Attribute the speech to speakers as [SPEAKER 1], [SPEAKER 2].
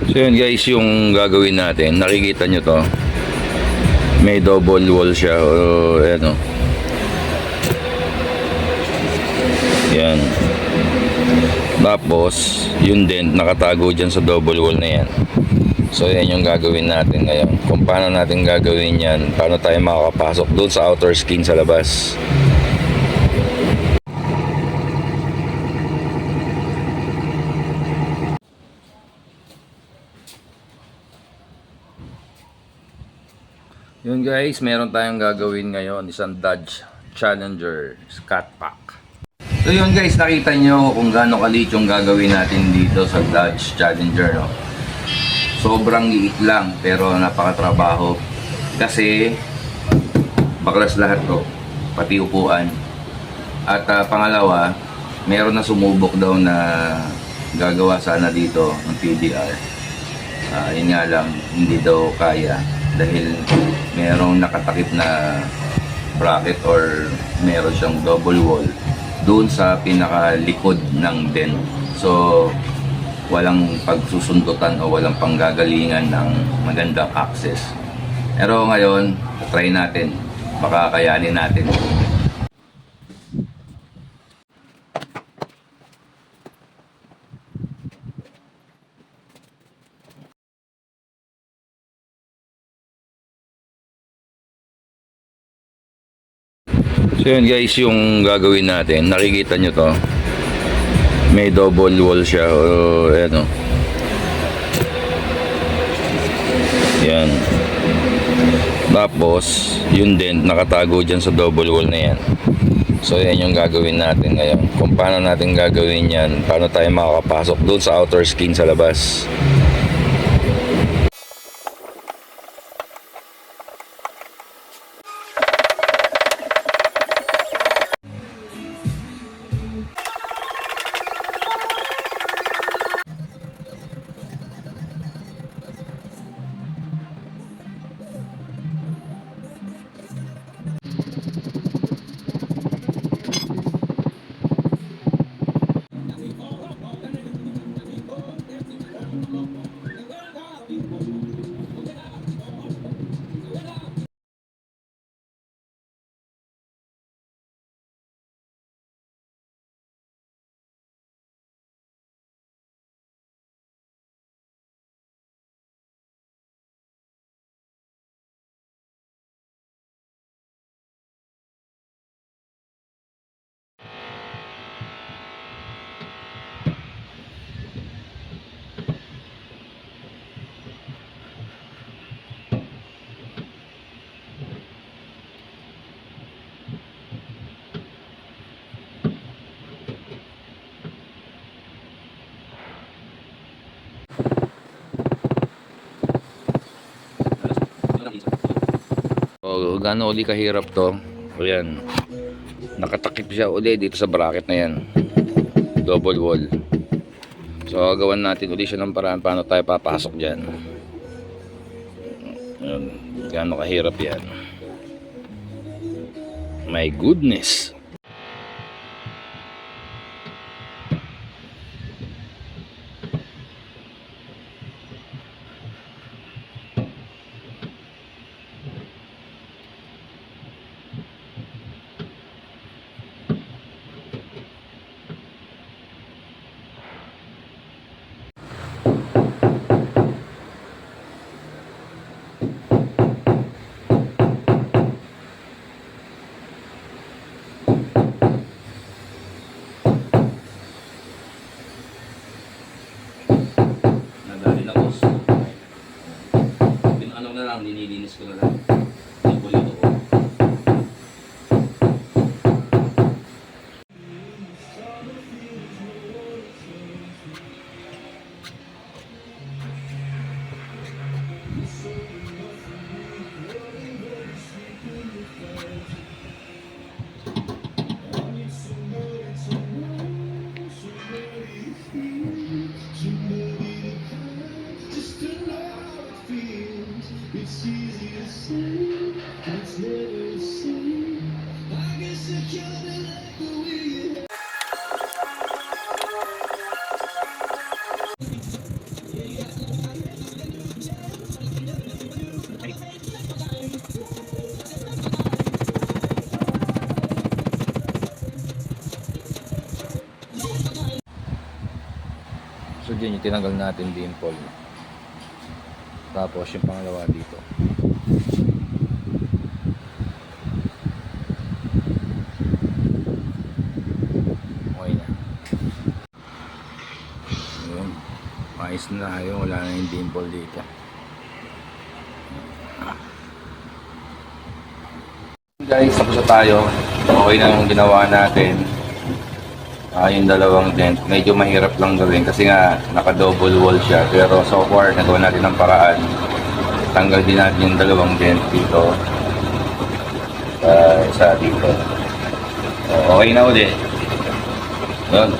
[SPEAKER 1] So yun guys, yung gagawin natin, nakikita nyo to, may double wall siya, ayan o, yan. Tapos yung dent nakatago dyan sa double wall na yan. So yan yung gagawin natin ngayon. Kung paano natin gagawin yan, paano tayo makakapasok doon sa outer skin sa labas. Yun guys, meron tayong gagawin ngayon, isang Dodge Challenger Scat Pack. So yun guys, nakita nyo kung gaano kalit yung gagawin natin dito sa Dodge Challenger, no? Sobrang liit lang pero napakatrabaho. Kasi baklas lahat to, pati upuan. At pangalawa, meron na sumubok daw na gagawa sana dito ng PDR. Yun nga lang, hindi daw kaya dahil merong nakatakip na bracket or meron siyang double wall doon sa pinakalikod ng dent. So walang pagsusundutan o walang panggagalingan ng magandang access. Pero ngayon, try natin, baka kayanin natin. So yun guys, yung gagawin natin, nakikita nyo to, may double wall siya, ayan o, yan. Tapos yung dent nakatago dyan sa double wall na yan. So yan yung gagawin natin ngayon. Kung paano natin gagawin yan, paano tayo makakapasok doon sa outer skin sa labas. So, gaano uli kahirap to? Ayan, nakatakip siya uli dito sa bracket na yan, double wall. So gawan natin uli siya ng paraan paano tayo papasok dyan. Ayan, gaano kahirap yan, my goodness. Nililinis ko na lang yung kulito ko. Yun yung tinanggal natin dimple. Tapos yung pangalawa dito. Okay na. Yun. Ayos na yun. Wala na yung dimple dito. Guys, tapos na tayo. Okay na yung ginawa natin. Yung dalawang dent. Medyo mahirap lang gawin kasi nga naka-double wall siya. Pero so far, nagawa natin ng paraan. Tanggal din natin yung dalawang dent dito. Isa dito. Okay na ulit. Yun.